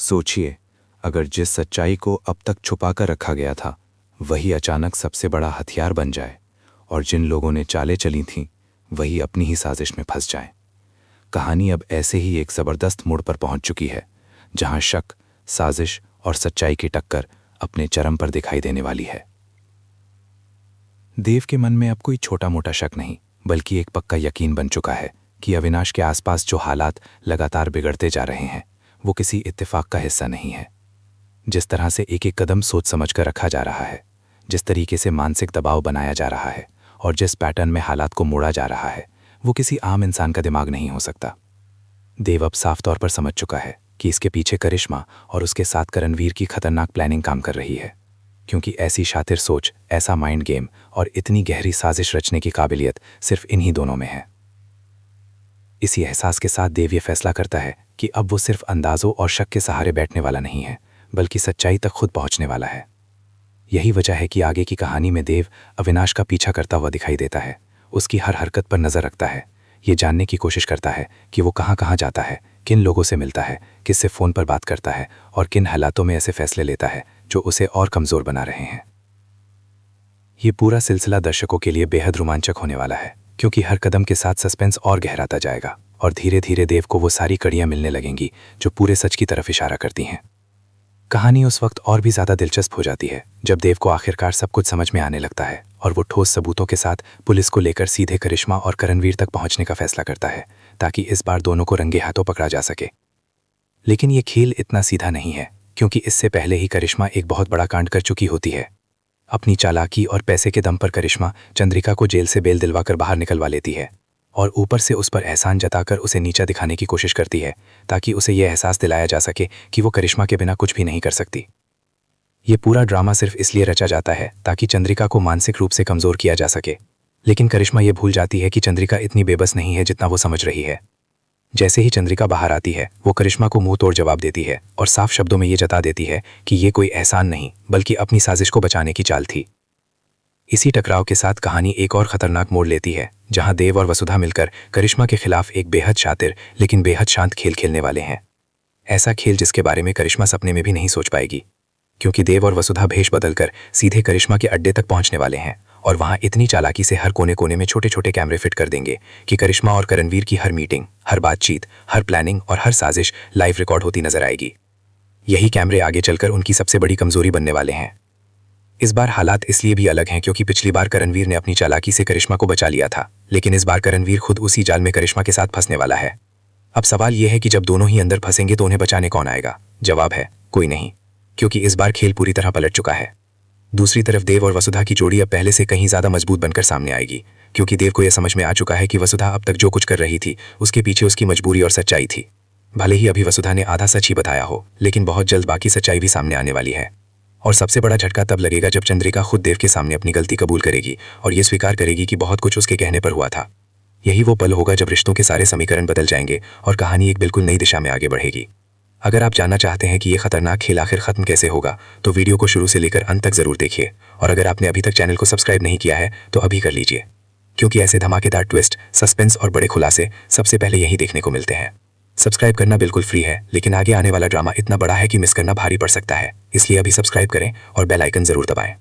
सोचिए, अगर जिस सच्चाई को अब तक छुपा कर रखा गया था वही अचानक सबसे बड़ा हथियार बन जाए और जिन लोगों ने चालें चली थीं वही अपनी ही साजिश में फंस जाएं। कहानी अब ऐसे ही एक ज़बरदस्त मोड़ पर पहुंच चुकी है जहां शक, साजिश और सच्चाई की टक्कर अपने चरम पर दिखाई देने वाली है। देव के मन में अब कोई छोटा मोटा शक नहीं बल्कि एक पक्का यकीन बन चुका है कि अविनाश के आसपास जो हालात लगातार बिगड़ते जा रहे हैं वो किसी इत्तेफाक का हिस्सा नहीं है। जिस तरह से एक एक कदम सोच समझ कर रखा जा रहा है, जिस तरीके से मानसिक दबाव बनाया जा रहा है और जिस पैटर्न में हालात को मोड़ा जा रहा है वो किसी आम इंसान का दिमाग नहीं हो सकता। देव अब साफ तौर पर समझ चुका है कि इसके पीछे करिश्मा और उसके साथ करणवीर की खतरनाक प्लानिंग काम कर रही है, क्योंकि ऐसी शातिर सोच, ऐसा माइंड गेम और इतनी गहरी साजिश रचने की काबिलियत सिर्फ इन्हीं दोनों में है। इसी एहसास के साथ देव ये फैसला करता है कि अब वो सिर्फ अंदाजों और शक के सहारे बैठने वाला नहीं है बल्कि सच्चाई तक खुद पहुंचने वाला है। यही वजह है कि आगे की कहानी में देव अविनाश का पीछा करता हुआ दिखाई देता है, उसकी हर हरकत पर नजर रखता है, ये जानने की कोशिश करता है कि वो कहाँ कहाँ जाता है, किन लोगों से मिलता है, किससे फ़ोन पर बात करता है और किन हालातों में ऐसे फैसले लेता है जो उसे और कमज़ोर बना रहे हैं। ये पूरा सिलसिला दर्शकों के लिए बेहद रोमांचक होने वाला है, क्योंकि हर कदम के साथ सस्पेंस और गहराता जाएगा और धीरे धीरे देव को वो सारी कड़ियाँ मिलने लगेंगी जो पूरे सच की तरफ इशारा करती हैं। कहानी उस वक्त और भी ज़्यादा दिलचस्प हो जाती है जब देव को आखिरकार सब कुछ समझ में आने लगता है और वो ठोस सबूतों के साथ पुलिस को लेकर सीधे करिश्मा और करणवीर तक पहुंचने का फैसला करता है ताकि इस बार दोनों को रंगे हाथों पकड़ा जा सके। लेकिन ये खेल इतना सीधा नहीं है, क्योंकि इससे पहले ही करिश्मा एक बहुत बड़ा कांड कर चुकी होती है। अपनी चालाकी और पैसे के दम पर करिश्मा चंद्रिका को जेल से बेल दिलवाकर बाहर निकलवा लेती है और ऊपर से उस पर एहसान जताकर उसे नीचा दिखाने की कोशिश करती है ताकि उसे यह एहसास दिलाया जा सके कि वो करिश्मा के बिना कुछ भी नहीं कर सकती। ये पूरा ड्रामा सिर्फ इसलिए रचा जाता है ताकि चंद्रिका को मानसिक रूप से कमज़ोर किया जा सके, लेकिन करिश्मा ये भूल जाती है कि चंद्रिका इतनी बेबस नहीं है जितना वो समझ रही है। जैसे ही चंद्रिका बाहर आती है वो करिश्मा को मुंह तोड़ जवाब देती है और साफ शब्दों में ये जता देती है कि ये कोई एहसान नहीं बल्कि अपनी साजिश को बचाने की चाल थी। इसी टकराव के साथ कहानी एक और खतरनाक मोड़ लेती है जहां देव और वसुधा मिलकर करिश्मा के खिलाफ एक बेहद शातिर लेकिन बेहद शांत खेल खेलने वाले हैं। ऐसा खेल जिसके बारे में करिश्मा सपने में भी नहीं सोच पाएगी, क्योंकि देव और वसुधा भेष बदलकर सीधे करिश्मा के अड्डे तक पहुंचने वाले हैं और वहां इतनी चालाकी से हर कोने कोने में छोटे छोटे कैमरे फिट कर देंगे कि करिश्मा और करणवीर की हर मीटिंग, हर बातचीत, हर प्लानिंग और हर साजिश लाइव रिकॉर्ड होती नजर आएगी। यही कैमरे आगे चलकर उनकी सबसे बड़ी कमजोरी बनने वाले हैं। इस बार हालात इसलिए भी अलग हैं क्योंकि पिछली बार करणवीर ने अपनी चालाकी से करिश्मा को बचा लिया था, लेकिन इस बार करणवीर खुद उसी जाल में करिश्मा के साथ फंसने वाला है। अब सवाल यह है कि जब दोनों ही अंदर फंसेंगे तो उन्हें बचाने कौन आएगा? जवाब है कोई नहीं, क्योंकि इस बार खेल पूरी तरह पलट चुका है। दूसरी तरफ देव और वसुधा की जोड़ी अब पहले से कहीं ज्यादा मजबूत बनकर सामने आएगी, क्योंकि देव को यह समझ में आ चुका है कि वसुधा अब तक जो कुछ कर रही थी उसके पीछे उसकी मजबूरी और सच्चाई थी। भले ही अभी वसुधा ने आधा सच ही बताया हो, लेकिन बहुत जल्द बाकी सच्चाई भी सामने आने वाली है। और सबसे बड़ा झटका तब लगेगा जब चंद्रिका खुद देव के सामने अपनी गलती कबूल करेगी और ये स्वीकार करेगी कि बहुत कुछ उसके कहने पर हुआ था। यही वो पल होगा जब रिश्तों के सारे समीकरण बदल जाएंगे और कहानी एक बिल्कुल नई दिशा में आगे बढ़ेगी। अगर आप जानना चाहते हैं कि ये खतरनाक खेल आखिर खत्म कैसे होगा तो वीडियो को शुरू से लेकर अंत तक जरूर देखिए, और अगर आपने अभी तक चैनल को सब्सक्राइब नहीं किया है तो अभी कर लीजिए, क्योंकि ऐसे धमाकेदार ट्विस्ट, सस्पेंस और बड़े खुलासे सबसे पहले यही देखने को मिलते हैं। सब्सक्राइब करना बिल्कुल फ्री है, लेकिन आगे आने वाला ड्रामा इतना बड़ा है कि मिस करना भारी पड़ सकता है, इसलिए अभी सब्सक्राइब करें और बेल आइकन जरूर दबाएं।